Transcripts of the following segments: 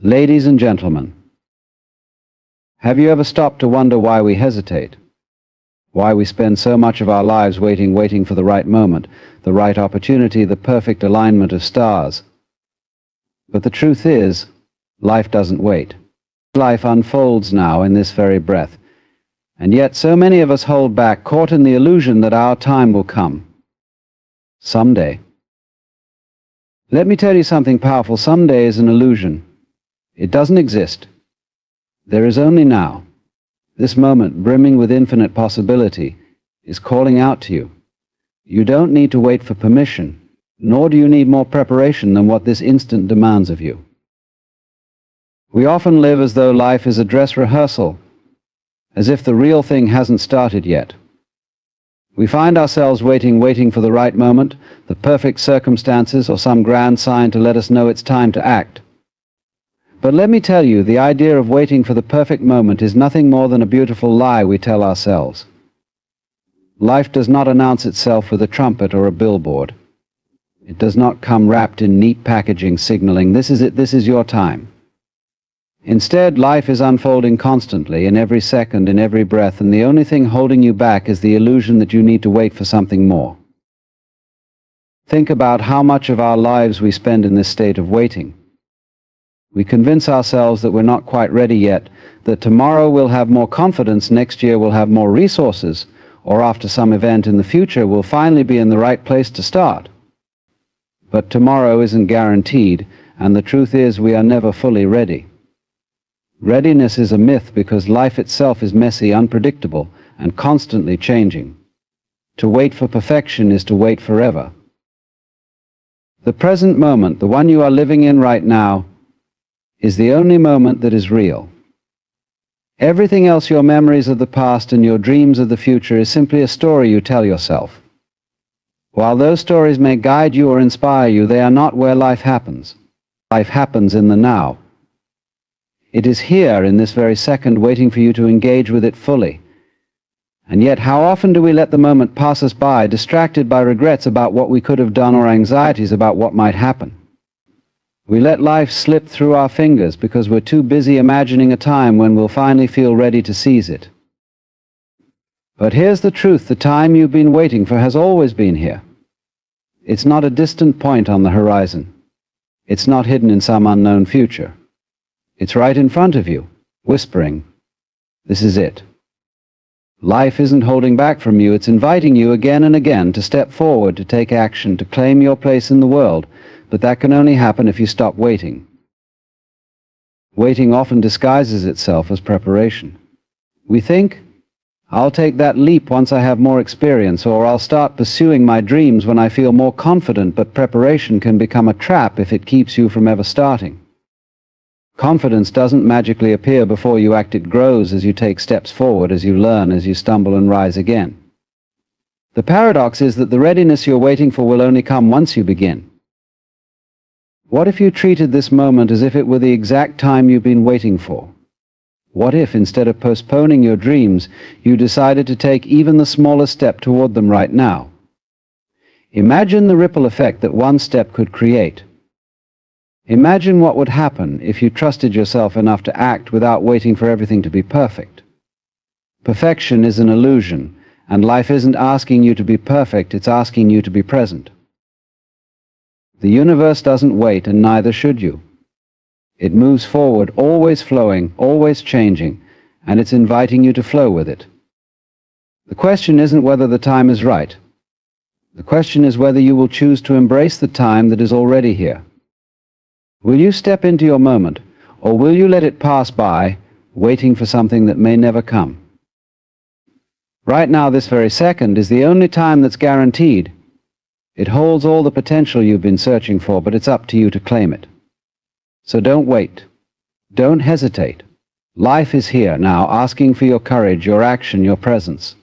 Ladies and gentlemen, have you ever stopped to wonder why we hesitate? Why we spend so much of our lives waiting for the right moment, the right opportunity, the perfect alignment of stars? But the truth is, life doesn't wait. Life unfolds now in this very breath, and yet so many of us hold back, caught in the illusion that our time will come. Someday. Let me tell you something powerful. Someday is an illusion. It doesn't exist. There is only now. This moment, brimming with infinite possibility, is calling out to you. You don't need to wait for permission, nor do you need more preparation than what this instant demands of you. We often live as though life is a dress rehearsal, as if the real thing hasn't started yet. We find ourselves waiting for the right moment, the perfect circumstances, or some grand sign to let us know it's time to act. But let me tell you, the idea of waiting for the perfect moment is nothing more than a beautiful lie we tell ourselves. Life does not announce itself with a trumpet or a billboard. It does not come wrapped in neat packaging signaling, "This is it, this is your time." Instead, life is unfolding constantly, in every second, in every breath, and the only thing holding you back is the illusion that you need to wait for something more. Think about how much of our lives we spend in this state of waiting. We convince ourselves that we're not quite ready yet, that tomorrow we'll have more confidence, next year we'll have more resources, or after some event in the future we'll finally be in the right place to start. But tomorrow isn't guaranteed, and the truth is we are never fully ready. Readiness is a myth because life itself is messy, unpredictable, and constantly changing. To wait for perfection is to wait forever. The present moment, the one you are living in right now, is the only moment that is real. Everything else, your memories of the past and your dreams of the future, is simply a story you tell yourself. While those stories may guide you or inspire you, they are not where life happens. Life happens in the now. It is here, in this very second, waiting for you to engage with it fully. And yet, how often do we let the moment pass us by, distracted by regrets about what we could have done or anxieties about what might happen? We let life slip through our fingers because we're too busy imagining a time when we'll finally feel ready to seize it. But here's the truth: the time you've been waiting for has always been here. It's not a distant point on the horizon. It's not hidden in some unknown future. It's right in front of you, whispering, "This is it." Life isn't holding back from you, it's inviting you again and again to step forward, to take action, to claim your place in the world, but that can only happen if you stop waiting. Waiting often disguises itself as preparation. We think, "I'll take that leap once I have more experience," or "I'll start pursuing my dreams when I feel more confident," but preparation can become a trap if it keeps you from ever starting. Confidence doesn't magically appear before you act. It grows as you take steps forward, as you learn, as you stumble and rise again. The paradox is that the readiness you're waiting for will only come once you begin. What if you treated this moment as if it were the exact time you've been waiting for? What if, instead of postponing your dreams, you decided to take even the smallest step toward them right now? Imagine the ripple effect that one step could create. Imagine what would happen if you trusted yourself enough to act without waiting for everything to be perfect. Perfection is an illusion, and life isn't asking you to be perfect, it's asking you to be present. The universe doesn't wait, and neither should you. It moves forward, always flowing, always changing, and it's inviting you to flow with it. The question isn't whether the time is right. The question is whether you will choose to embrace the time that is already here. Will you step into your moment, or will you let it pass by, waiting for something that may never come? Right now, this very second, is the only time that's guaranteed. It holds all the potential you've been searching for, but it's up to you to claim it. So don't wait. Don't hesitate. Life is here now, asking for your courage, your action, your presence.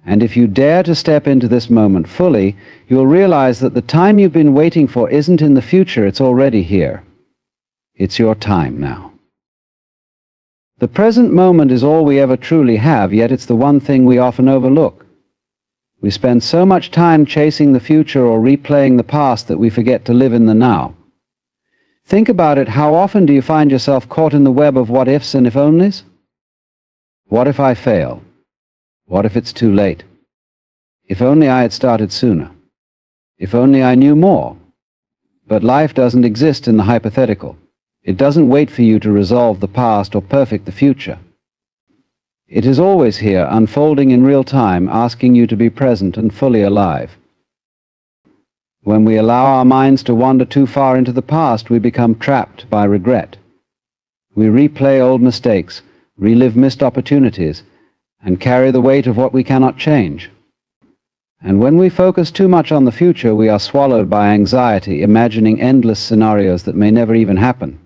And if you dare to step into this moment fully, you'll realize that the time you've been waiting for isn't in the future, it's already here. It's your time now. The present moment is all we ever truly have, yet it's the one thing we often overlook. We spend so much time chasing the future or replaying the past that we forget to live in the now. Think about it. How often do you find yourself caught in the web of what-ifs and if-onlys? What if I fail? What if it's too late? If only I had started sooner. If only I knew more. But life doesn't exist in the hypothetical. It doesn't wait for you to resolve the past or perfect the future. It is always here, unfolding in real time, asking you to be present and fully alive. When we allow our minds to wander too far into the past, we become trapped by regret. We replay old mistakes, relive missed opportunities, and carry the weight of what we cannot change. And when we focus too much on the future, we are swallowed by anxiety, imagining endless scenarios that may never even happen.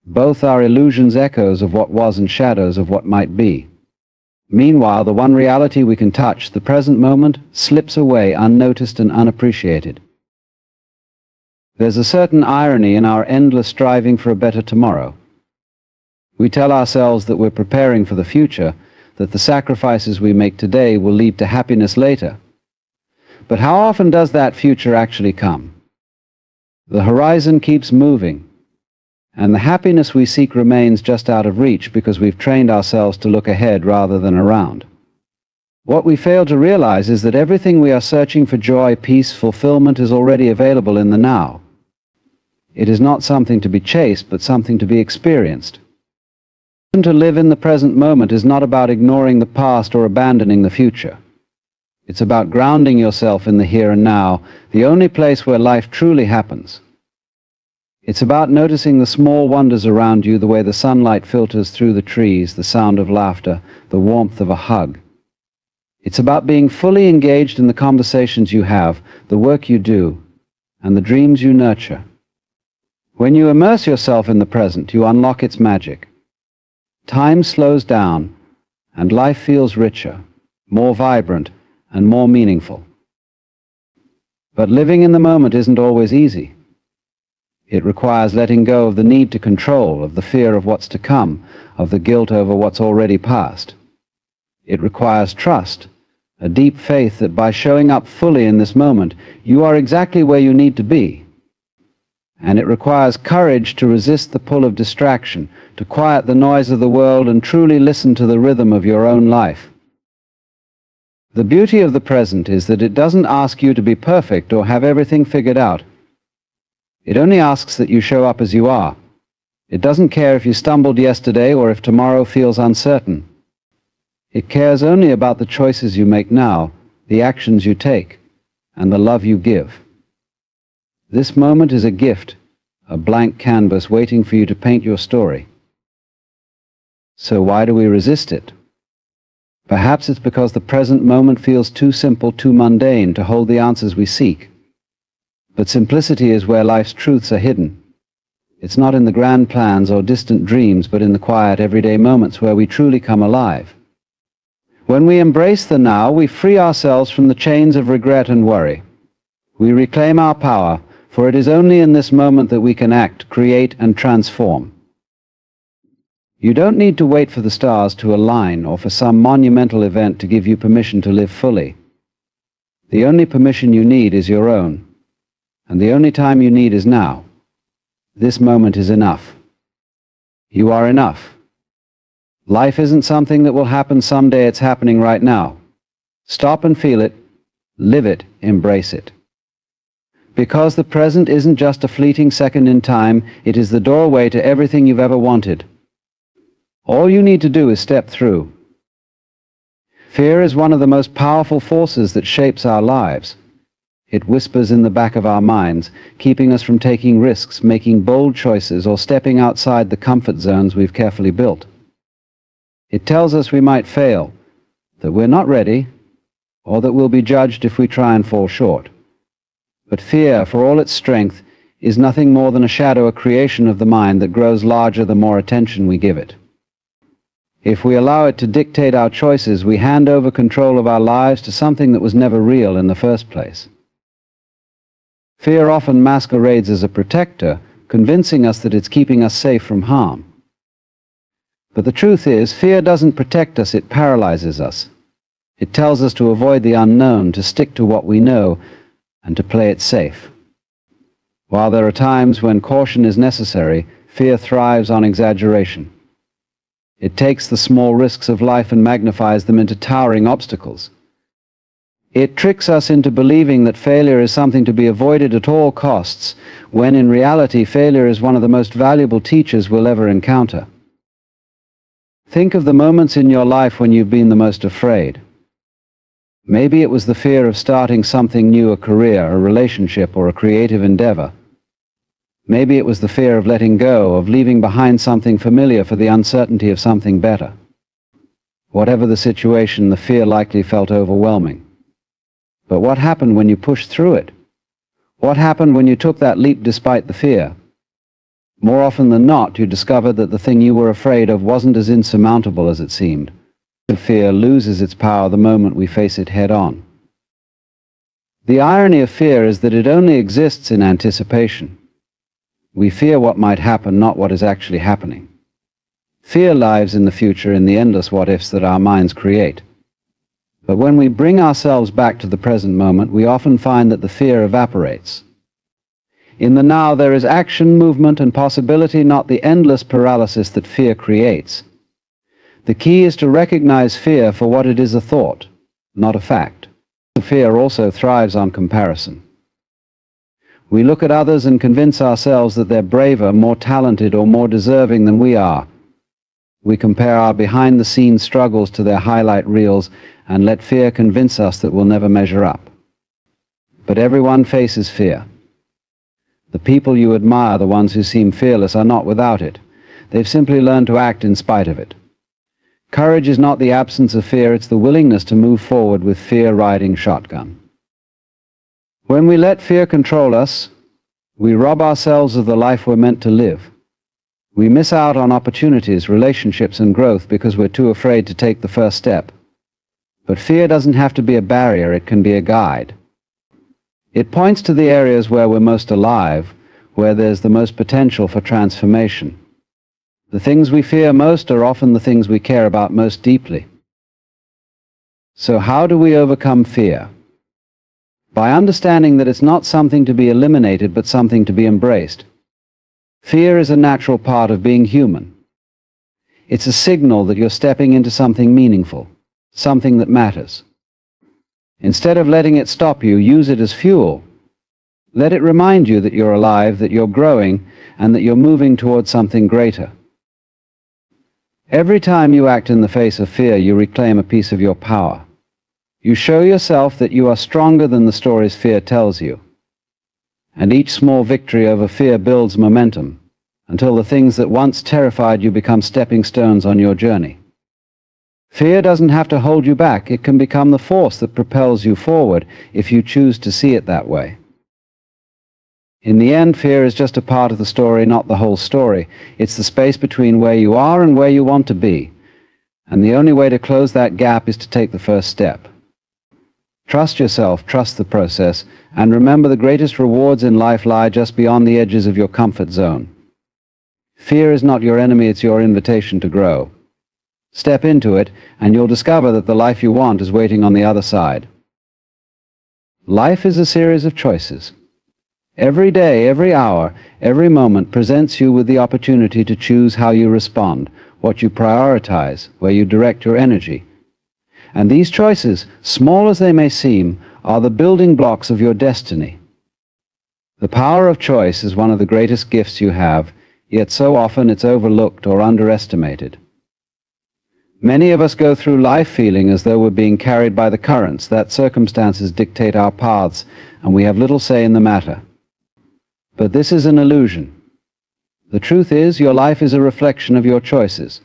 Both are illusions, echoes of what was and shadows of what might be. Meanwhile, the one reality we can touch, the present moment, slips away unnoticed and unappreciated. There's a certain irony in our endless striving for a better tomorrow. We tell ourselves that we're preparing for the future, that the sacrifices we make today will lead to happiness later. But how often does that future actually come? The horizon keeps moving, and the happiness we seek remains just out of reach because we've trained ourselves to look ahead rather than around. What we fail to realize is that everything we are searching for, joy, peace, fulfillment, is already available in the now. It is not something to be chased, but something to be experienced. To live in the present moment is not about ignoring the past or abandoning the future. It's about grounding yourself in the here and now, the only place where life truly happens. It's about noticing the small wonders around you, the way the sunlight filters through the trees, the sound of laughter, the warmth of a hug. It's about being fully engaged in the conversations you have, the work you do, and the dreams you nurture. When you immerse yourself in the present, you unlock its magic. Time slows down, and life feels richer, more vibrant, and more meaningful. But living in the moment isn't always easy. It requires letting go of the need to control, of the fear of what's to come, of the guilt over what's already past. It requires trust, a deep faith that by showing up fully in this moment, you are exactly where you need to be. And it requires courage to resist the pull of distraction, to quiet the noise of the world and truly listen to the rhythm of your own life. The beauty of the present is that it doesn't ask you to be perfect or have everything figured out. It only asks that you show up as you are. It doesn't care if you stumbled yesterday or if tomorrow feels uncertain. It cares only about the choices you make now, the actions you take, and the love you give. This moment is a gift, a blank canvas waiting for you to paint your story. So why do we resist it? Perhaps it's because the present moment feels too simple, too mundane to hold the answers we seek. But simplicity is where life's truths are hidden. It's not in the grand plans or distant dreams, but in the quiet, everyday moments where we truly come alive. When we embrace the now, we free ourselves from the chains of regret and worry. We reclaim our power, for it is only in this moment that we can act, create, and transform. You don't need to wait for the stars to align or for some monumental event to give you permission to live fully. The only permission you need is your own, and the only time you need is now. This moment is enough. You are enough. Life isn't something that will happen someday, it's happening right now. Stop and feel it, live it, embrace it. Because the present isn't just a fleeting second in time, it is the doorway to everything you've ever wanted. All you need to do is step through. Fear is one of the most powerful forces that shapes our lives. It whispers in the back of our minds, keeping us from taking risks, making bold choices, or stepping outside the comfort zones we've carefully built. It tells us we might fail, that we're not ready, or that we'll be judged if we try and fall short. But fear, for all its strength, is nothing more than a shadow, a creation of the mind that grows larger the more attention we give it. If we allow it to dictate our choices, we hand over control of our lives to something that was never real in the first place. Fear often masquerades as a protector, convincing us that it's keeping us safe from harm. But the truth is, fear doesn't protect us, it paralyzes us. It tells us to avoid the unknown, to stick to what we know, and to play it safe. While there are times when caution is necessary, fear thrives on exaggeration. It takes the small risks of life and magnifies them into towering obstacles. It tricks us into believing that failure is something to be avoided at all costs, when in reality failure is one of the most valuable teachers we'll ever encounter. Think of the moments in your life when you've been the most afraid. Maybe it was the fear of starting something new, a career, a relationship, or a creative endeavor. Maybe it was the fear of letting go, of leaving behind something familiar for the uncertainty of something better. Whatever the situation, the fear likely felt overwhelming. But what happened when you pushed through it? What happened when you took that leap despite the fear? More often than not, you discovered that the thing you were afraid of wasn't as insurmountable as it seemed. Fear loses its power the moment we face it head on. The irony of fear is that it only exists in anticipation. We fear what might happen, not what is actually happening. Fear lives in the future, in the endless what-ifs that our minds create. But when we bring ourselves back to the present moment, we often find that the fear evaporates. In the now, there is action, movement, and possibility, not the endless paralysis that fear creates. The key is to recognize fear for what it is, a thought, not a fact. Fear also thrives on comparison. We look at others and convince ourselves that they're braver, more talented, or more deserving than we are. We compare our behind-the-scenes struggles to their highlight reels and let fear convince us that we'll never measure up. But everyone faces fear. The people you admire, the ones who seem fearless, are not without it. They've simply learned to act in spite of it. Courage is not the absence of fear, it's the willingness to move forward with fear riding shotgun. When we let fear control us, we rob ourselves of the life we're meant to live. We miss out on opportunities, relationships, and growth because we're too afraid to take the first step. But fear doesn't have to be a barrier, it can be a guide. It points to the areas where we're most alive, where there's the most potential for transformation. The things we fear most are often the things we care about most deeply. So how do we overcome fear? By understanding that it's not something to be eliminated, but something to be embraced. Fear is a natural part of being human. It's a signal that you're stepping into something meaningful, something that matters. Instead of letting it stop you, use it as fuel. Let it remind you that you're alive, that you're growing, and that you're moving towards something greater. Every time you act in the face of fear, you reclaim a piece of your power. You show yourself that you are stronger than the stories fear tells you. And each small victory over fear builds momentum, until the things that once terrified you become stepping stones on your journey. Fear doesn't have to hold you back. It can become the force that propels you forward if you choose to see it that way. In the end, fear is just a part of the story, not the whole story. It's the space between where you are and where you want to be. And the only way to close that gap is to take the first step. Trust yourself, trust the process, and remember the greatest rewards in life lie just beyond the edges of your comfort zone. Fear is not your enemy, it's your invitation to grow. Step into it, and you'll discover that the life you want is waiting on the other side. Life is a series of choices. Every day, every hour, every moment presents you with the opportunity to choose how you respond, what you prioritize, where you direct your energy. And these choices, small as they may seem, are the building blocks of your destiny. The power of choice is one of the greatest gifts you have, yet so often it's overlooked or underestimated. Many of us go through life feeling as though we're being carried by the currents, that circumstances dictate our paths, and we have little say in the matter. But this is an illusion. The truth is, your life is a reflection of your choices.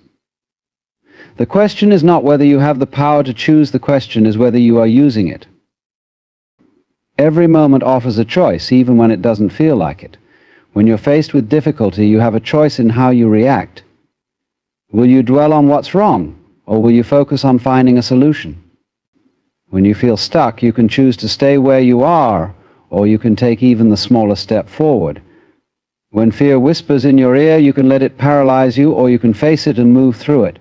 The question is not whether you have the power to choose, the question is whether you are using it. Every moment offers a choice, even when it doesn't feel like it. When you're faced with difficulty, you have a choice in how you react. Will you dwell on what's wrong, or will you focus on finding a solution? When you feel stuck, you can choose to stay where you are, or you can take even the smallest step forward. When fear whispers in your ear, you can let it paralyze you, or you can face it and move through it.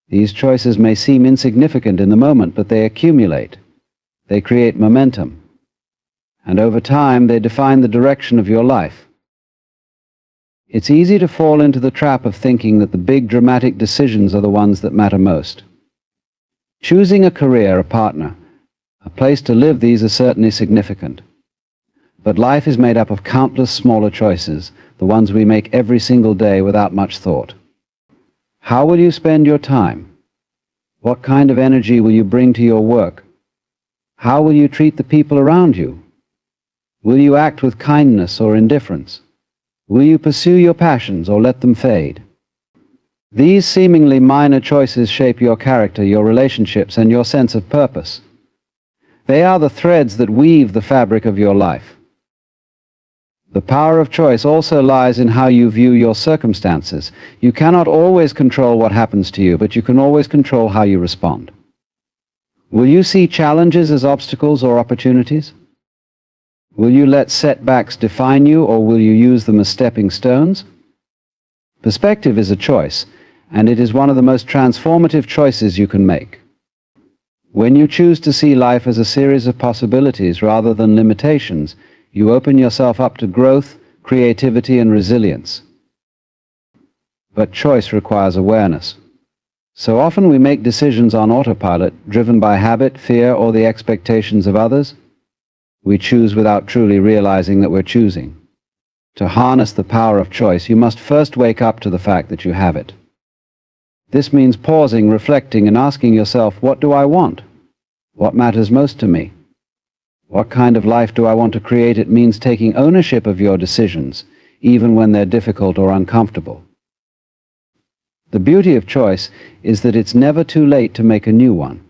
These choices may seem insignificant in the moment, but they accumulate. They create momentum. and over time they define the direction of your life. It's easy to fall into the trap of thinking that the big dramatic decisions are the ones that matter most. Choosing a career, a partner, a place to live, these are certainly significant. But life is made up of countless smaller choices, the ones we make every single day without much thought. How will you spend your time? What kind of energy will you bring to your work? How will you treat the people around you? Will you act with kindness or indifference? Will you pursue your passions or let them fade? These seemingly minor choices shape your character, your relationships, and your sense of purpose. They are the threads that weave the fabric of your life. The power of choice also lies in how you view your circumstances. You cannot always control what happens to you, but you can always control how you respond. Will you see challenges as obstacles or opportunities? Will you let setbacks define you, or will you use them as stepping stones? Perspective is a choice, and it is one of the most transformative choices you can make. When you choose to see life as a series of possibilities rather than limitations, you open yourself up to growth, creativity, and resilience. But choice requires awareness. So often we make decisions on autopilot, driven by habit, fear, or the expectations of others. We choose without truly realizing that we're choosing. To harness the power of choice, you must first wake up to the fact that you have it. This means pausing, reflecting, and asking yourself, what do I want? What matters most to me? What kind of life do I want to create? It means taking ownership of your decisions, even when they're difficult or uncomfortable. The beauty of choice is that it's never too late to make a new one.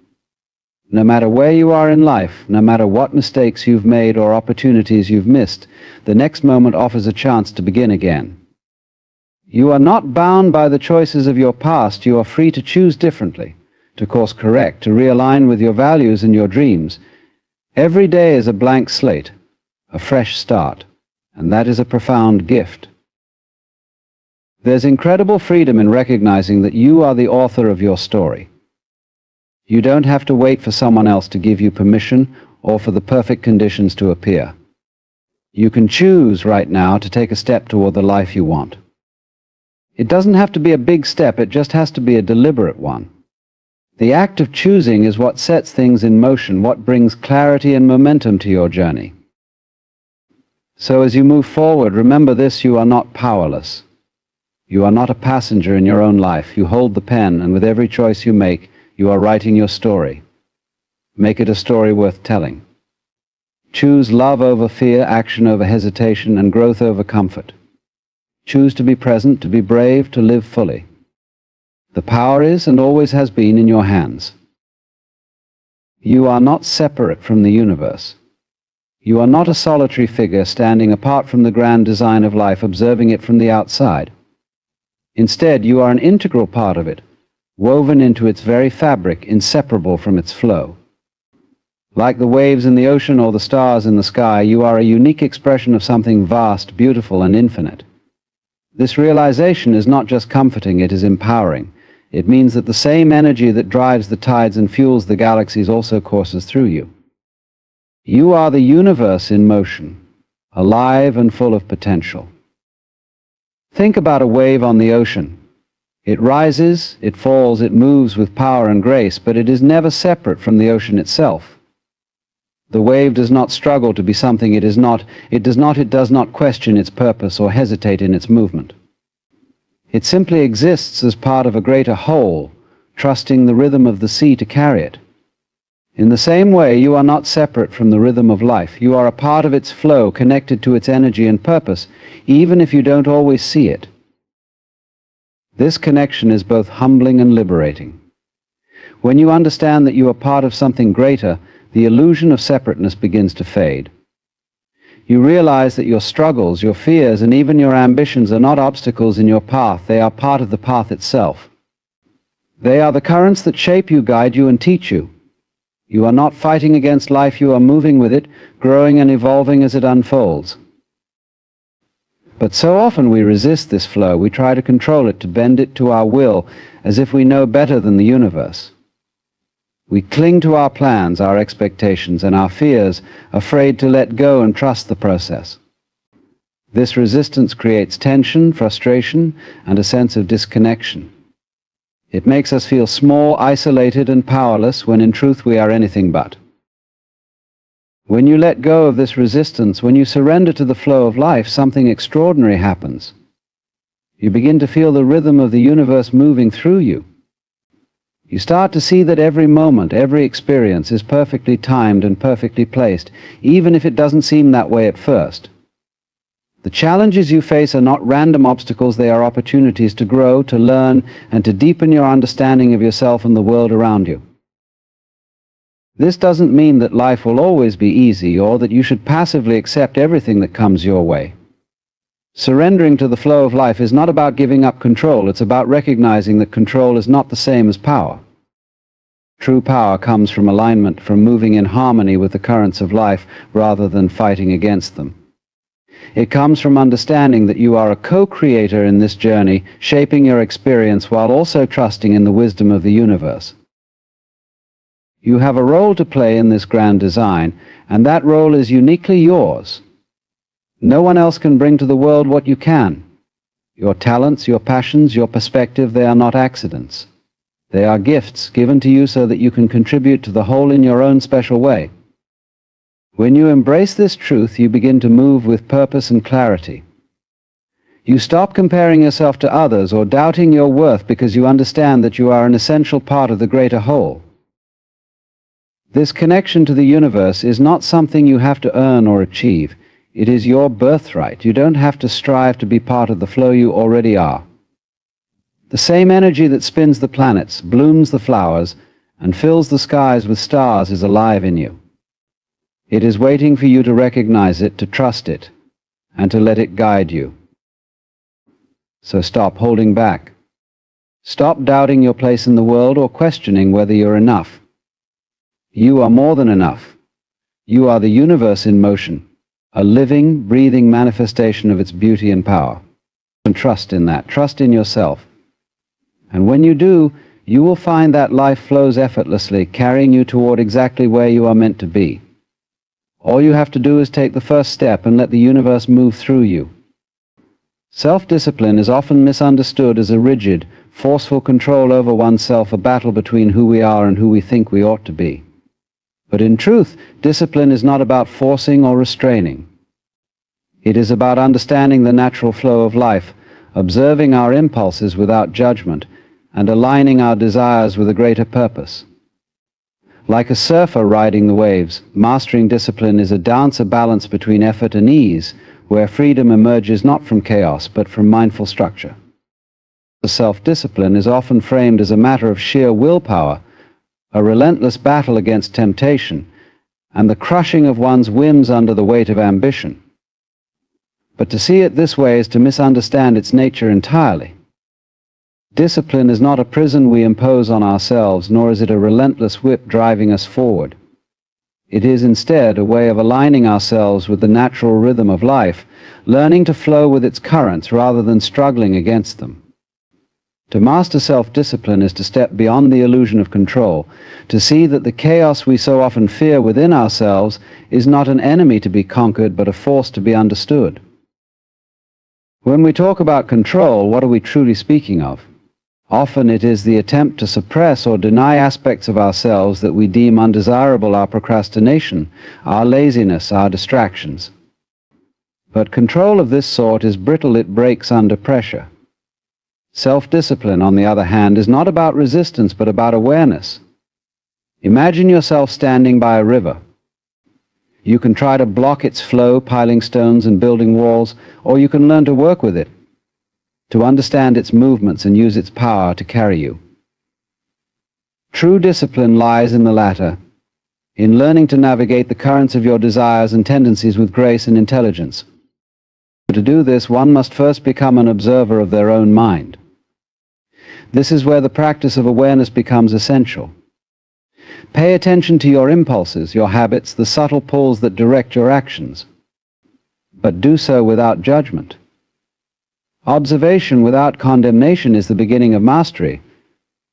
No matter where you are in life, no matter what mistakes you've made or opportunities you've missed, the next moment offers a chance to begin again. You are not bound by the choices of your past. You are free to choose differently, to course correct, to realign with your values and your dreams. Every day is a blank slate, a fresh start, and that is a profound gift. There's incredible freedom in recognizing that you are the author of your story. You don't have to wait for someone else to give you permission or for the perfect conditions to appear. You can choose right now to take a step toward the life you want. It doesn't have to be a big step, it just has to be a deliberate one. The act of choosing is what sets things in motion, what brings clarity and momentum to your journey. So as you move forward, remember this: you are not powerless. You are not a passenger in your own life. You hold the pen, and with every choice you make, you are writing your story. Make it a story worth telling. Choose love over fear, action over hesitation, and growth over comfort. Choose to be present, to be brave, to live fully. The power is and always has been in your hands. You are not separate from the universe. You are not a solitary figure standing apart from the grand design of life, observing it from the outside. Instead, you are an integral part of it, woven into its very fabric, inseparable from its flow. Like the waves in the ocean or the stars in the sky, you are a unique expression of something vast, beautiful, and infinite. This realization is not just comforting, it is empowering. It means that the same energy that drives the tides and fuels the galaxies also courses through you. You are the universe in motion, alive and full of potential. Think about a wave on the ocean. It rises, it falls, it moves with power and grace, but it is never separate from the ocean itself. The wave does not struggle to be something it is not. It does not question its purpose or hesitate in its movement. It simply exists as part of a greater whole, trusting the rhythm of the sea to carry it. In the same way, you are not separate from the rhythm of life. You are a part of its flow, connected to its energy and purpose, even if you don't always see it. This connection is both humbling and liberating. When you understand that you are part of something greater, the illusion of separateness begins to fade. You realize that your struggles, your fears, and even your ambitions are not obstacles in your path. They are part of the path itself. They are the currents that shape you, guide you, and teach you. You are not fighting against life, you are moving with it, growing and evolving as it unfolds. But so often we resist this flow. We try to control it, to bend it to our will, as if we know better than the universe. We cling to our plans, our expectations, and our fears, afraid to let go and trust the process. This resistance creates tension, frustration, and a sense of disconnection. It makes us feel small, isolated, and powerless when in truth we are anything but. When you let go of this resistance, when you surrender to the flow of life, something extraordinary happens. You begin to feel the rhythm of the universe moving through you. You start to see that every moment, every experience is perfectly timed and perfectly placed, even if it doesn't seem that way at first. The challenges you face are not random obstacles, they are opportunities to grow, to learn, and to deepen your understanding of yourself and the world around you. This doesn't mean that life will always be easy or that you should passively accept everything that comes your way. Surrendering to the flow of life is not about giving up control, it's about recognizing that control is not the same as power. True power comes from alignment, from moving in harmony with the currents of life rather than fighting against them. It comes from understanding that you are a co-creator in this journey, shaping your experience while also trusting in the wisdom of the universe. You have a role to play in this grand design, and that role is uniquely yours. No one else can bring to the world what you can. Your talents, your passions, your perspective, they are not accidents. They are gifts given to you so that you can contribute to the whole in your own special way. When you embrace this truth, you begin to move with purpose and clarity. You stop comparing yourself to others or doubting your worth because you understand that you are an essential part of the greater whole. This connection to the universe is not something you have to earn or achieve. It is your birthright. You don't have to strive to be part of the flow, you already are. The same energy that spins the planets, blooms the flowers, and fills the skies with stars is alive in you. It is waiting for you to recognize it, to trust it, and to let it guide you. So stop holding back. Stop doubting your place in the world or questioning whether you're enough. You are more than enough. You are the universe in motion, a living, breathing manifestation of its beauty and power. And trust in that. Trust in yourself. And when you do, you will find that life flows effortlessly, carrying you toward exactly where you are meant to be. All you have to do is take the first step and let the universe move through you. Self-discipline is often misunderstood as a rigid, forceful control over oneself, a battle between who we are and who we think we ought to be. But in truth, discipline is not about forcing or restraining. It is about understanding the natural flow of life, observing our impulses without judgment, and aligning our desires with a greater purpose. Like a surfer riding the waves, mastering discipline is a dance, a balance between effort and ease, where freedom emerges not from chaos but from mindful structure. Self-discipline is often framed as a matter of sheer willpower, a relentless battle against temptation, and the crushing of one's whims under the weight of ambition. But to see it this way is to misunderstand its nature entirely. Discipline is not a prison we impose on ourselves, nor is it a relentless whip driving us forward. It is instead a way of aligning ourselves with the natural rhythm of life, learning to flow with its currents rather than struggling against them. To master self-discipline is to step beyond the illusion of control, to see that the chaos we so often fear within ourselves is not an enemy to be conquered, but a force to be understood. When we talk about control, what are we truly speaking of? Often it is the attempt to suppress or deny aspects of ourselves that we deem undesirable, our procrastination, our laziness, our distractions. But control of this sort is brittle, it breaks under pressure. Self-discipline, on the other hand, is not about resistance but about awareness. Imagine yourself standing by a river. You can try to block its flow, piling stones and building walls, or you can learn to work with it, to understand its movements and use its power to carry you. True discipline lies in the latter, in learning to navigate the currents of your desires and tendencies with grace and intelligence. To do this, one must first become an observer of their own mind. This is where the practice of awareness becomes essential. Pay attention to your impulses, your habits, the subtle pulls that direct your actions, but do so without judgment. Observation without condemnation is the beginning of mastery.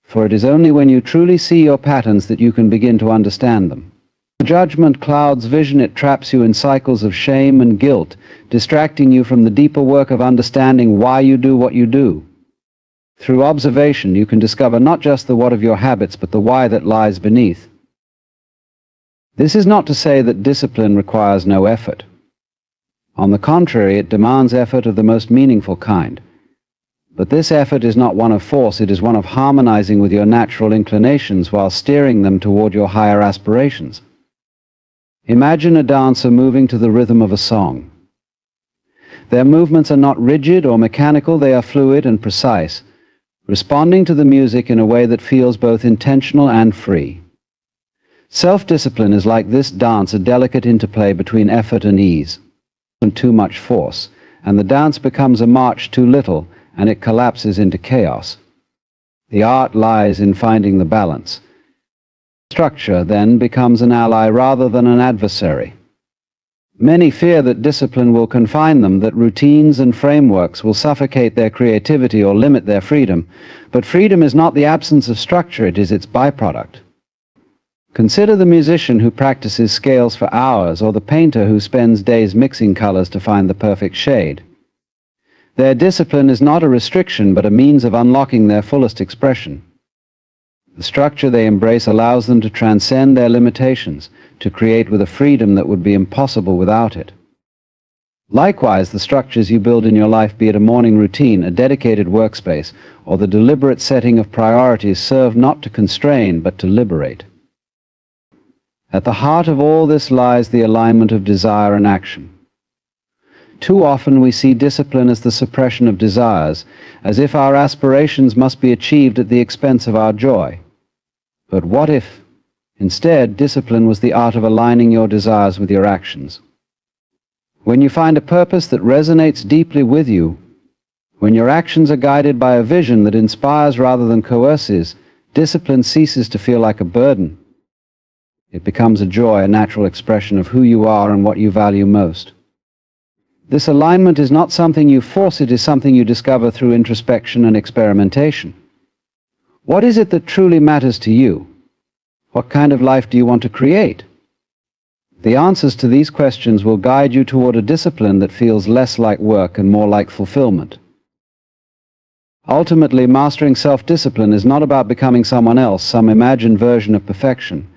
for it is only when you truly see your patterns that you can begin to understand them. Judgment clouds vision, it traps you in cycles of shame and guilt, distracting you from the deeper work of understanding why you do what you do. Through observation, you can discover not just the what of your habits, but the why that lies beneath. This is not to say that discipline requires no effort. On the contrary, it demands effort of the most meaningful kind. But this effort is not one of force, it is one of harmonizing with your natural inclinations while steering them toward your higher aspirations. Imagine a dancer moving to the rhythm of a song. Their movements are not rigid or mechanical, they are fluid and precise, responding to the music in a way that feels both intentional and free. Self-discipline is like this dance, a delicate interplay between effort and ease, and too much force, and the dance becomes a march too little, and it collapses into chaos. The art lies in finding the balance. Structure, then, becomes an ally rather than an adversary. Many fear that discipline will confine them, that routines and frameworks will suffocate their creativity or limit their freedom. But freedom is not the absence of structure, it is its byproduct. Consider the musician who practices scales for hours, or the painter who spends days mixing colors to find the perfect shade. Their discipline is not a restriction, but a means of unlocking their fullest expression. The structure they embrace allows them to transcend their limitations, to create with a freedom that would be impossible without it. Likewise, the structures you build in your life, be it a morning routine, a dedicated workspace, or the deliberate setting of priorities, serve not to constrain, but to liberate. At the heart of all this lies the alignment of desire and action. Too often we see discipline as the suppression of desires, as if our aspirations must be achieved at the expense of our joy. But what if, instead, discipline was the art of aligning your desires with your actions? When you find a purpose that resonates deeply with you, when your actions are guided by a vision that inspires rather than coerces, discipline ceases to feel like a burden. It becomes a joy, a natural expression of who you are and what you value most. This alignment is not something you force, it is something you discover through introspection and experimentation. What is it that truly matters to you? What kind of life do you want to create? The answers to these questions will guide you toward a discipline that feels less like work and more like fulfillment. Ultimately, mastering self-discipline is not about becoming someone else, some imagined version of perfection.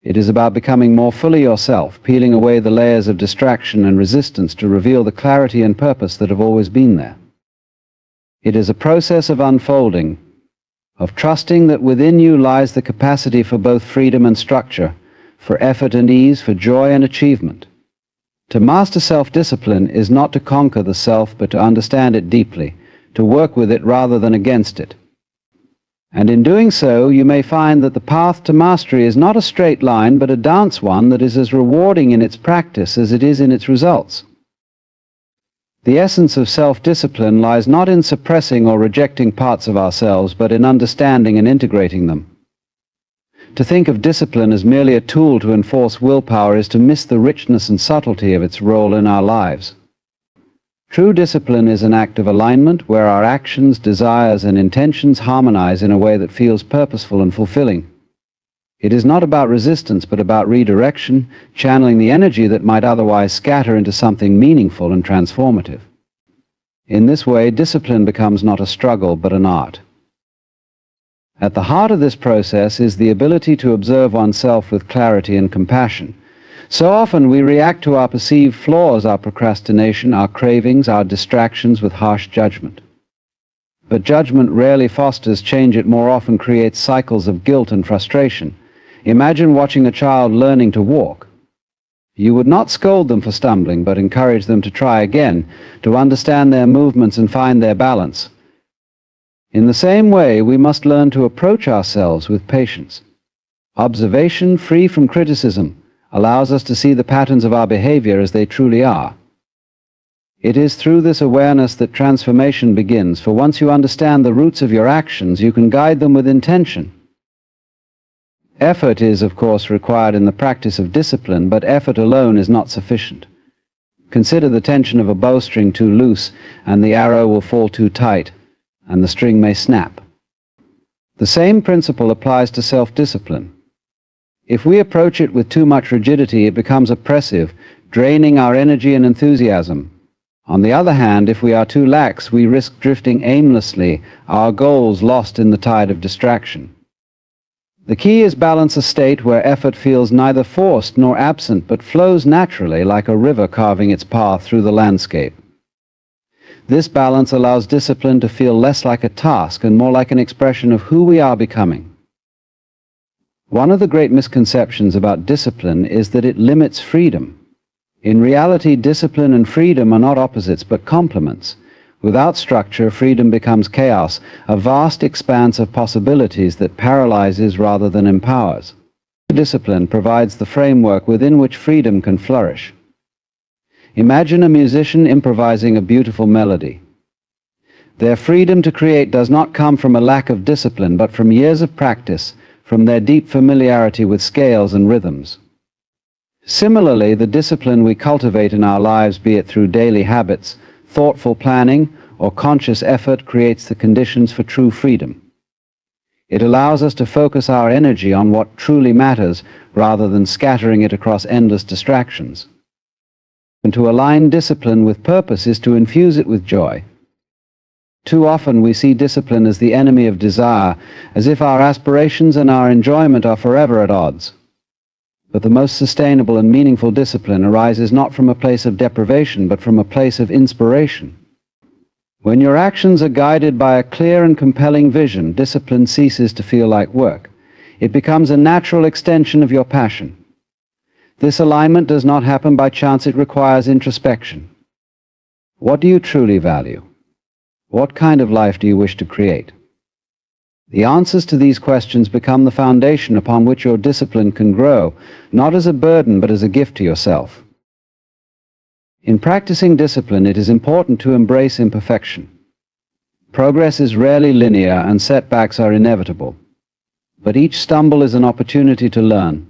It is about becoming more fully yourself, peeling away the layers of distraction and resistance to reveal the clarity and purpose that have always been there. It is a process of unfolding, of trusting that within you lies the capacity for both freedom and structure, for effort and ease, for joy and achievement. To master self-discipline is not to conquer the self, but to understand it deeply, to work with it rather than against it. And in doing so, you may find that the path to mastery is not a straight line, but a dance one that is as rewarding in its practice as it is in its results. The essence of self-discipline lies not in suppressing or rejecting parts of ourselves, but in understanding and integrating them. To think of discipline as merely a tool to enforce willpower is to miss the richness and subtlety of its role in our lives. True discipline is an act of alignment where our actions, desires, and intentions harmonize in a way that feels purposeful and fulfilling. It is not about resistance, but about redirection, channeling the energy that might otherwise scatter into something meaningful and transformative. In this way, discipline becomes not a struggle, but an art. At the heart of this process is the ability to observe oneself with clarity and compassion. So often we react to our perceived flaws, our procrastination, our cravings, our distractions with harsh judgment. But judgment rarely fosters change, it more often creates cycles of guilt and frustration. Imagine watching a child learning to walk. You would not scold them for stumbling, but encourage them to try again, to understand their movements and find their balance. In the same way, we must learn to approach ourselves with patience. Observation, free from criticism, allows us to see the patterns of our behavior as they truly are. It is through this awareness that transformation begins, for once you understand the roots of your actions, you can guide them with intention. Effort is, of course, required in the practice of discipline, but effort alone is not sufficient. Consider the tension of a bowstring too loose, and the arrow will fall too tight, and the string may snap. The same principle applies to self-discipline. If we approach it with too much rigidity, it becomes oppressive, draining our energy and enthusiasm. On the other hand, if we are too lax, we risk drifting aimlessly, our goals lost in the tide of distraction. The key is balance a state where effort feels neither forced nor absent, but flows naturally like a river carving its path through the landscape. This balance allows discipline to feel less like a task and more like an expression of who we are becoming. One of the great misconceptions about discipline is that it limits freedom. In reality, discipline and freedom are not opposites but complements. Without structure, freedom becomes chaos, a vast expanse of possibilities that paralyzes rather than empowers. Discipline provides the framework within which freedom can flourish. Imagine a musician improvising a beautiful melody. Their freedom to create does not come from a lack of discipline, but from years of practice, from their deep familiarity with scales and rhythms. Similarly, the discipline we cultivate in our lives, be it through daily habits, thoughtful planning, or conscious effort, creates the conditions for true freedom. It allows us to focus our energy on what truly matters rather than scattering it across endless distractions. And to align discipline with purpose is to infuse it with joy. Too often we see discipline as the enemy of desire, as if our aspirations and our enjoyment are forever at odds. But the most sustainable and meaningful discipline arises not from a place of deprivation, but from a place of inspiration. When your actions are guided by a clear and compelling vision, discipline ceases to feel like work. It becomes a natural extension of your passion. This alignment does not happen by chance, it requires introspection. What do you truly value? What kind of life do you wish to create? The answers to these questions become the foundation upon which your discipline can grow, not as a burden but as a gift to yourself. In practicing discipline, it is important to embrace imperfection. Progress is rarely linear and setbacks are inevitable. But each stumble is an opportunity to learn,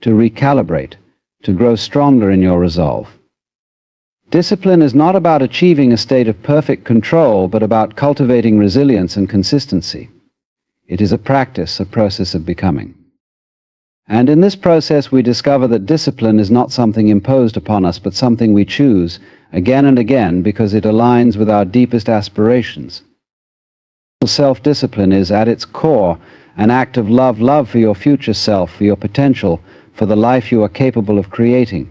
to recalibrate, to grow stronger in your resolve. Discipline is not about achieving a state of perfect control, but about cultivating resilience and consistency. It is a practice, a process of becoming. And in this process we discover that discipline is not something imposed upon us, but something we choose again and again because it aligns with our deepest aspirations. Self-discipline is, at its core, an act of love for your future self, for your potential, for the life you are capable of creating.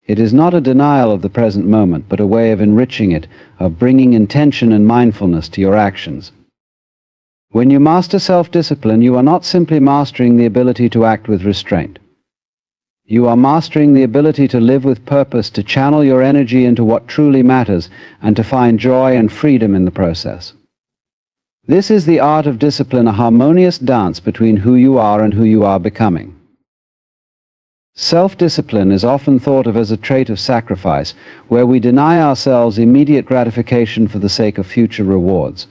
It is not a denial of the present moment, but a way of enriching it, of bringing intention and mindfulness to your actions. When you master self-discipline, you are not simply mastering the ability to act with restraint. You are mastering the ability to live with purpose, to channel your energy into what truly matters, and to find joy and freedom in the process. This is the art of discipline, a harmonious dance between who you are and who you are becoming. Self-discipline is often thought of as a trait of sacrifice, where we deny ourselves immediate gratification for the sake of future rewards.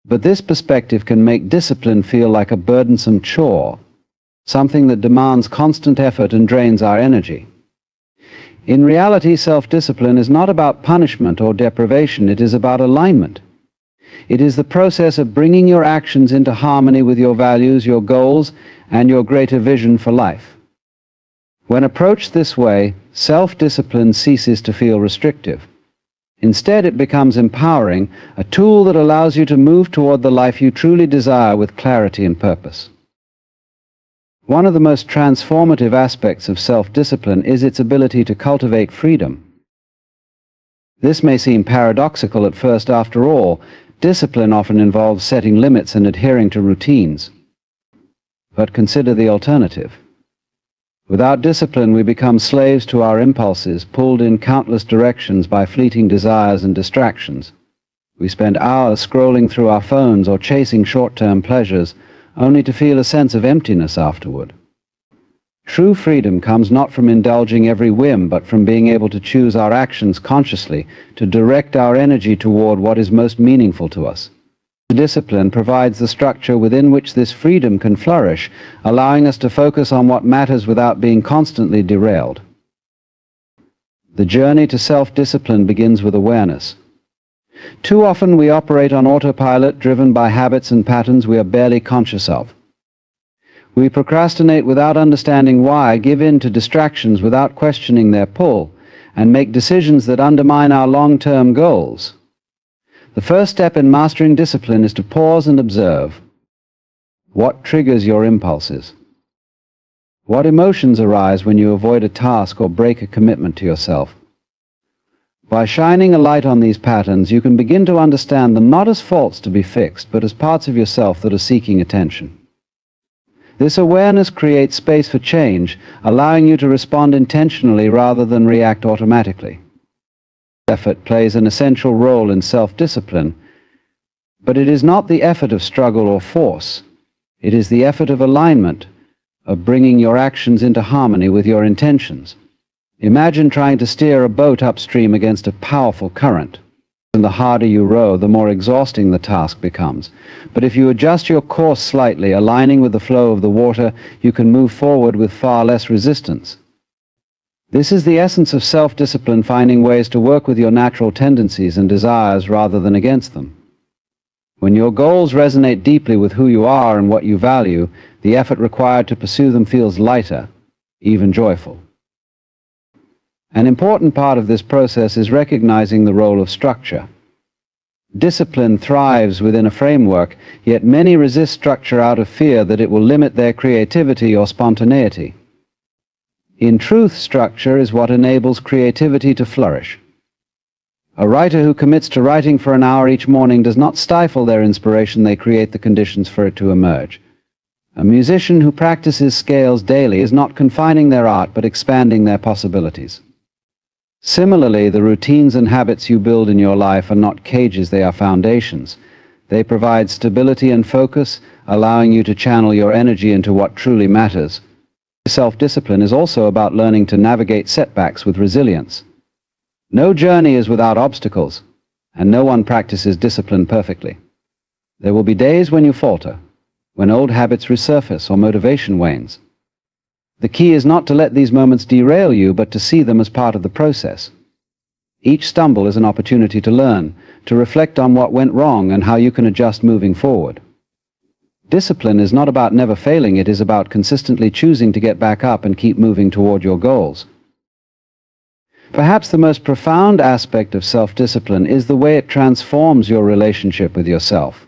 But this perspective can make discipline feel like a burdensome chore, something that demands constant effort and drains our energy. In reality, self-discipline is not about punishment or deprivation, it is about alignment. It is the process of bringing your actions into harmony with your values, your goals, and your greater vision for life. When approached this way, self-discipline ceases to feel restrictive. Instead, it becomes empowering, a tool that allows you to move toward the life you truly desire with clarity and purpose. One of the most transformative aspects of self-discipline is its ability to cultivate freedom. This may seem paradoxical at first. After all, discipline often involves setting limits and adhering to routines. But consider the alternative. Without discipline, we become slaves to our impulses, pulled in countless directions by fleeting desires and distractions. We spend hours scrolling through our phones or chasing short-term pleasures, only to feel a sense of emptiness afterward. True freedom comes not from indulging every whim, but from being able to choose our actions consciously, to direct our energy toward what is most meaningful to us. Discipline provides the structure within which this freedom can flourish, allowing us to focus on what matters without being constantly derailed. The journey to self-discipline begins with awareness. Too often we operate on autopilot, driven by habits and patterns we are barely conscious of. We procrastinate without understanding why, give in to distractions without questioning their pull, and make decisions that undermine our long-term goals. The first step in mastering discipline is to pause and observe. What triggers your impulses? What emotions arise when you avoid a task or break a commitment to yourself? By shining a light on these patterns, you can begin to understand them not as faults to be fixed, but as parts of yourself that are seeking attention. This awareness creates space for change, allowing you to respond intentionally rather than react automatically. Effort plays an essential role in self-discipline, but it is not the effort of struggle or force. It is the effort of alignment, of bringing your actions into harmony with your intentions. Imagine trying to steer a boat upstream against a powerful current. And the harder you row, the more exhausting the task becomes. But if you adjust your course slightly, aligning with the flow of the water, you can move forward with far less resistance. This is the essence of self-discipline, finding ways to work with your natural tendencies and desires rather than against them. When your goals resonate deeply with who you are and what you value, the effort required to pursue them feels lighter, even joyful. An important part of this process is recognizing the role of structure. Discipline thrives within a framework, yet many resist structure out of fear that it will limit their creativity or spontaneity. In truth, structure is what enables creativity to flourish. A writer who commits to writing for an hour each morning does not stifle their inspiration, they create the conditions for it to emerge. A musician who practices scales daily is not confining their art but expanding their possibilities. Similarly, the routines and habits you build in your life are not cages, they are foundations. They provide stability and focus, allowing you to channel your energy into what truly matters. Self-discipline is also about learning to navigate setbacks with resilience. No journey is without obstacles, and no one practices discipline perfectly. There will be days when you falter, when old habits resurface or motivation wanes. The key is not to let these moments derail you, but to see them as part of the process. Each stumble is an opportunity to learn, to reflect on what went wrong and how you can adjust moving forward. Discipline is not about never failing, it is about consistently choosing to get back up and keep moving toward your goals. Perhaps the most profound aspect of self-discipline is the way it transforms your relationship with yourself.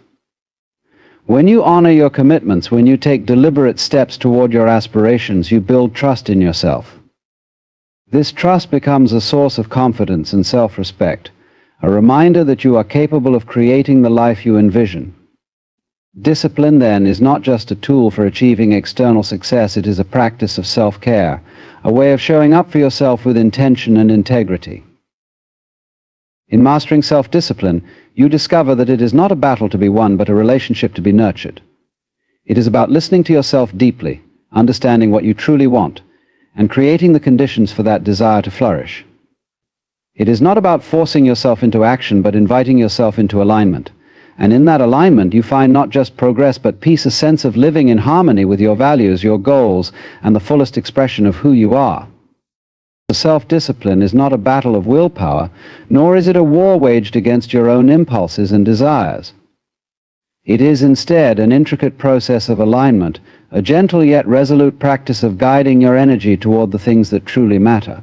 When you honor your commitments, when you take deliberate steps toward your aspirations, you build trust in yourself. This trust becomes a source of confidence and self-respect, a reminder that you are capable of creating the life you envision. Discipline, then, is not just a tool for achieving external success, it is a practice of self-care, a way of showing up for yourself with intention and integrity. In mastering self-discipline, you discover that it is not a battle to be won, but a relationship to be nurtured. It is about listening to yourself deeply, understanding what you truly want, and creating the conditions for that desire to flourish. It is not about forcing yourself into action, but inviting yourself into alignment. And in that alignment, you find not just progress, but peace, a sense of living in harmony with your values, your goals, and the fullest expression of who you are. Self-discipline is not a battle of willpower, nor is it a war waged against your own impulses and desires. It is instead an intricate process of alignment, a gentle yet resolute practice of guiding your energy toward the things that truly matter.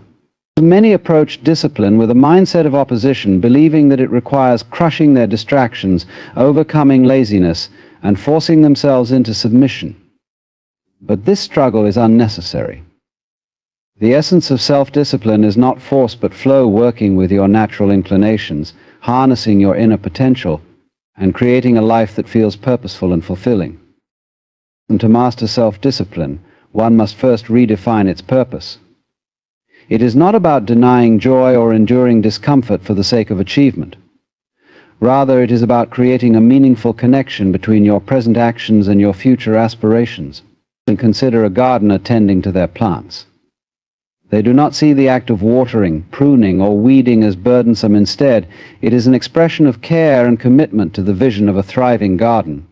Many approach discipline with a mindset of opposition, believing that it requires crushing their distractions, overcoming laziness, and forcing themselves into submission. But this struggle is unnecessary. The essence of self-discipline is not force but flow, working with your natural inclinations, harnessing your inner potential, and creating a life that feels purposeful and fulfilling. And to master self-discipline, one must first redefine its purpose. It is not about denying joy or enduring discomfort for the sake of achievement. Rather, it is about creating a meaningful connection between your present actions and your future aspirations. And consider a gardener tending to their plants. They do not see the act of watering, pruning, or weeding as burdensome. Instead, it is an expression of care and commitment to the vision of a thriving garden.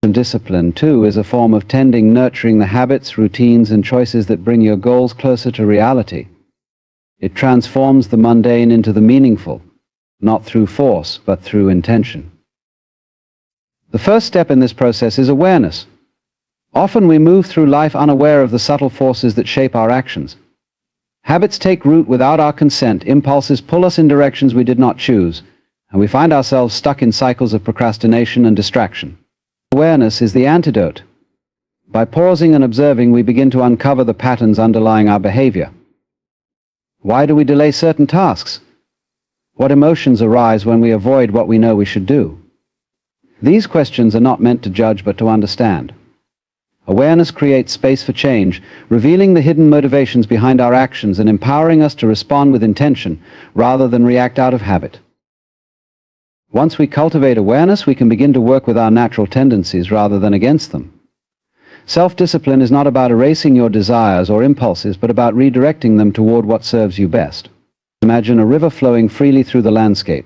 And discipline, too, is a form of tending, nurturing the habits, routines, and choices that bring your goals closer to reality. It transforms the mundane into the meaningful, not through force, but through intention. The first step in this process is awareness. Often we move through life unaware of the subtle forces that shape our actions. Habits take root without our consent, impulses pull us in directions we did not choose, and we find ourselves stuck in cycles of procrastination and distraction. Awareness is the antidote. By pausing and observing, we begin to uncover the patterns underlying our behavior. Why do we delay certain tasks? What emotions arise when we avoid what we know we should do? These questions are not meant to judge but to understand. Awareness creates space for change, revealing the hidden motivations behind our actions and empowering us to respond with intention rather than react out of habit. Once we cultivate awareness, we can begin to work with our natural tendencies rather than against them. Self-discipline is not about erasing your desires or impulses, but about redirecting them toward what serves you best. Imagine a river flowing freely through the landscape.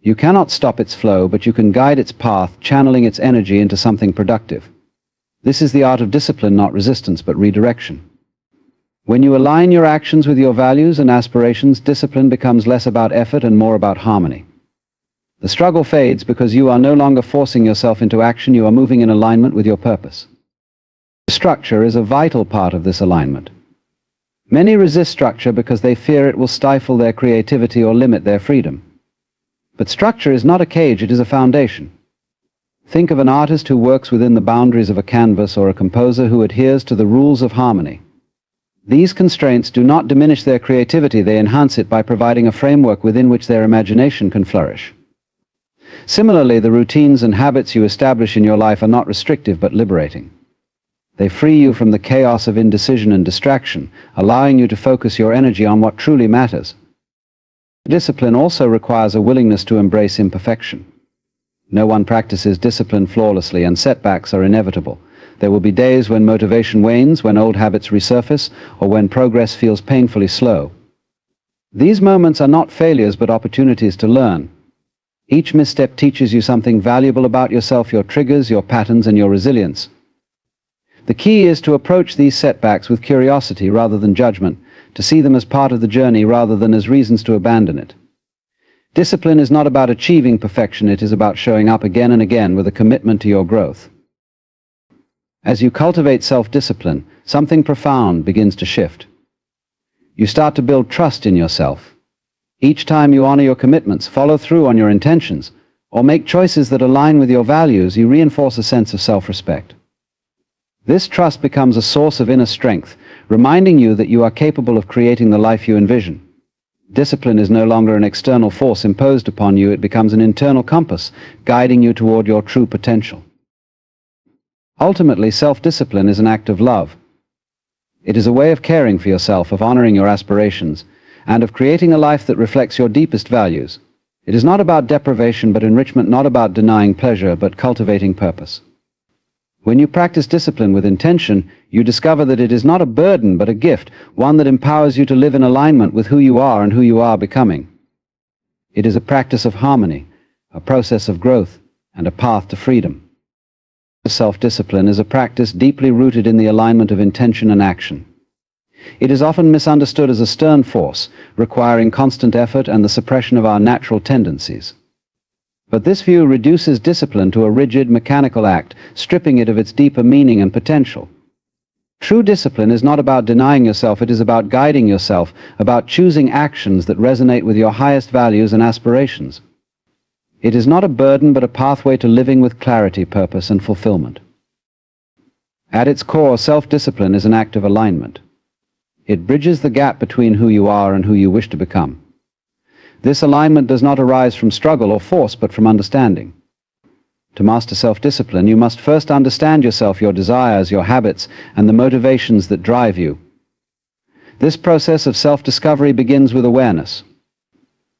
You cannot stop its flow, but you can guide its path, channeling its energy into something productive. This is the art of discipline, not resistance, but redirection. When you align your actions with your values and aspirations, discipline becomes less about effort and more about harmony. The struggle fades because you are no longer forcing yourself into action, you are moving in alignment with your purpose. Structure is a vital part of this alignment. Many resist structure because they fear it will stifle their creativity or limit their freedom. But structure is not a cage, it is a foundation. Think of an artist who works within the boundaries of a canvas or a composer who adheres to the rules of harmony. These constraints do not diminish their creativity, they enhance it by providing a framework within which their imagination can flourish. Similarly, the routines and habits you establish in your life are not restrictive but liberating. They free you from the chaos of indecision and distraction, allowing you to focus your energy on what truly matters. Discipline also requires a willingness to embrace imperfection. No one practices discipline flawlessly, and setbacks are inevitable. There will be days when motivation wanes, when old habits resurface, or when progress feels painfully slow. These moments are not failures but opportunities to learn. Each misstep teaches you something valuable about yourself, your triggers, your patterns, and your resilience. The key is to approach these setbacks with curiosity rather than judgment, to see them as part of the journey rather than as reasons to abandon it. Discipline is not about achieving perfection, it is about showing up again and again with a commitment to your growth. As you cultivate self-discipline, something profound begins to shift. You start to build trust in yourself. Each time you honor your commitments, follow through on your intentions, or make choices that align with your values, you reinforce a sense of self-respect. This trust becomes a source of inner strength, reminding you that you are capable of creating the life you envision. Discipline is no longer an external force imposed upon you, it becomes an internal compass, guiding you toward your true potential. Ultimately, self-discipline is an act of love. It is a way of caring for yourself, of honoring your aspirations, and of creating a life that reflects your deepest values. It is not about deprivation but enrichment, not about denying pleasure but cultivating purpose. When you practice discipline with intention, you discover that it is not a burden but a gift, one that empowers you to live in alignment with who you are and who you are becoming. It is a practice of harmony, a process of growth, and a path to freedom. Self-discipline is a practice deeply rooted in the alignment of intention and action. It is often misunderstood as a stern force, requiring constant effort and the suppression of our natural tendencies. But this view reduces discipline to a rigid, mechanical act, stripping it of its deeper meaning and potential. True discipline is not about denying yourself, it is about guiding yourself, about choosing actions that resonate with your highest values and aspirations. It is not a burden but a pathway to living with clarity, purpose, and fulfillment. At its core, self-discipline is an act of alignment. It bridges the gap between who you are and who you wish to become. This alignment does not arise from struggle or force, but from understanding. To master self-discipline, you must first understand yourself, your desires, your habits, and the motivations that drive you. This process of self-discovery begins with awareness.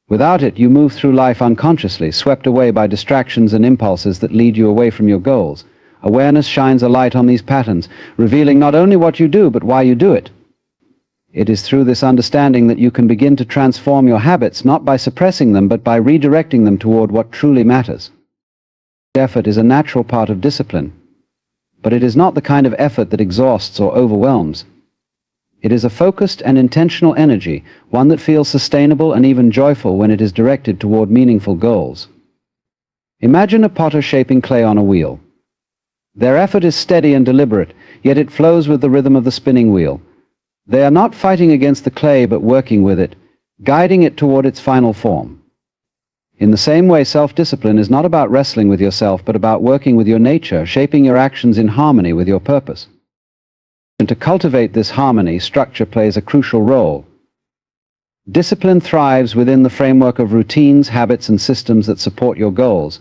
Without it, you move through life unconsciously, swept away by distractions and impulses that lead you away from your goals. Awareness shines a light on these patterns, revealing not only what you do, but why you do it. It is through this understanding that you can begin to transform your habits, not by suppressing them, but by redirecting them toward what truly matters. Effort is a natural part of discipline, but it is not the kind of effort that exhausts or overwhelms. It is a focused and intentional energy, one that feels sustainable and even joyful when it is directed toward meaningful goals. Imagine a potter shaping clay on a wheel. Their effort is steady and deliberate, yet it flows with the rhythm of the spinning wheel. They are not fighting against the clay but working with it, guiding it toward its final form. In the same way, self-discipline is not about wrestling with yourself but about working with your nature, shaping your actions in harmony with your purpose. And to cultivate this harmony, structure plays a crucial role. Discipline thrives within the framework of routines, habits, and systems that support your goals.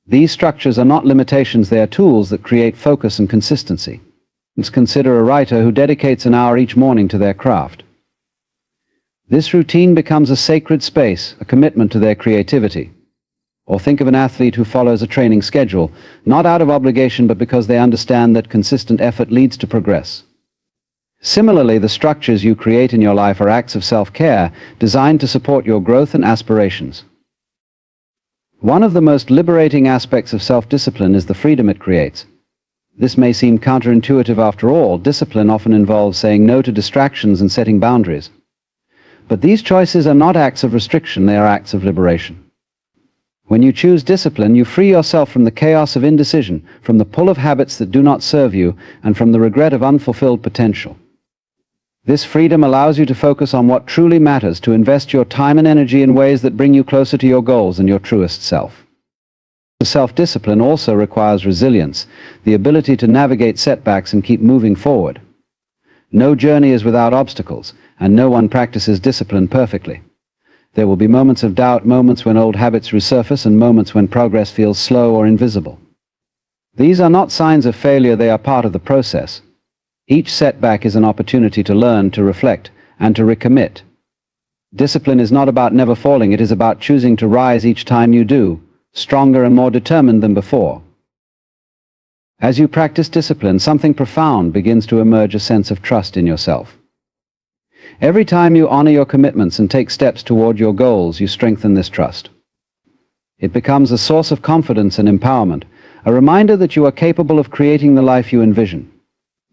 These structures are not limitations, they are tools that create focus and consistency. Let's consider a writer who dedicates an hour each morning to their craft. This routine becomes a sacred space, a commitment to their creativity. Or think of an athlete who follows a training schedule, not out of obligation but because they understand that consistent effort leads to progress. Similarly, the structures you create in your life are acts of self-care designed to support your growth and aspirations. One of the most liberating aspects of self-discipline is the freedom it creates. This may seem counterintuitive after all. Discipline often involves saying no to distractions and setting boundaries. But these choices are not acts of restriction, they are acts of liberation. When you choose discipline, you free yourself from the chaos of indecision, from the pull of habits that do not serve you, and from the regret of unfulfilled potential. This freedom allows you to focus on what truly matters, to invest your time and energy in ways that bring you closer to your goals and your truest self. Self-discipline also requires resilience, the ability to navigate setbacks and keep moving forward. No journey is without obstacles, and no one practices discipline perfectly. There will be moments of doubt, moments when old habits resurface, and moments when progress feels slow or invisible. These are not signs of failure, they are part of the process. Each setback is an opportunity to learn, to reflect, and to recommit. Discipline is not about never falling, it is about choosing to rise each time you do, stronger and more determined than before. As you practice discipline, something profound begins to emerge, a sense of trust in yourself. Every time you honor your commitments and take steps toward your goals, you strengthen this trust. It becomes a source of confidence and empowerment, a reminder that you are capable of creating the life you envision.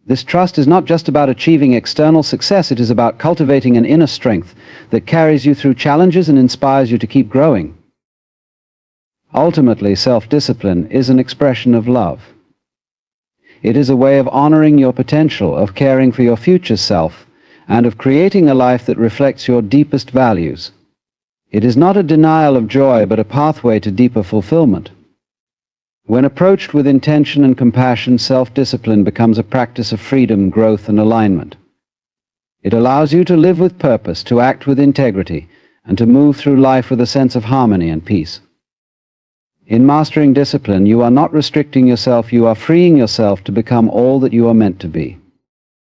This trust is not just about achieving external success, it is about cultivating an inner strength that carries you through challenges and inspires you to keep growing. Ultimately, self-discipline is an expression of love. It is a way of honoring your potential, of caring for your future self, and of creating a life that reflects your deepest values. It is not a denial of joy, but a pathway to deeper fulfillment. When approached with intention and compassion, self-discipline becomes a practice of freedom, growth, and alignment. It allows you to live with purpose, to act with integrity, and to move through life with a sense of harmony and peace. In mastering discipline, you are not restricting yourself, you are freeing yourself to become all that you are meant to be.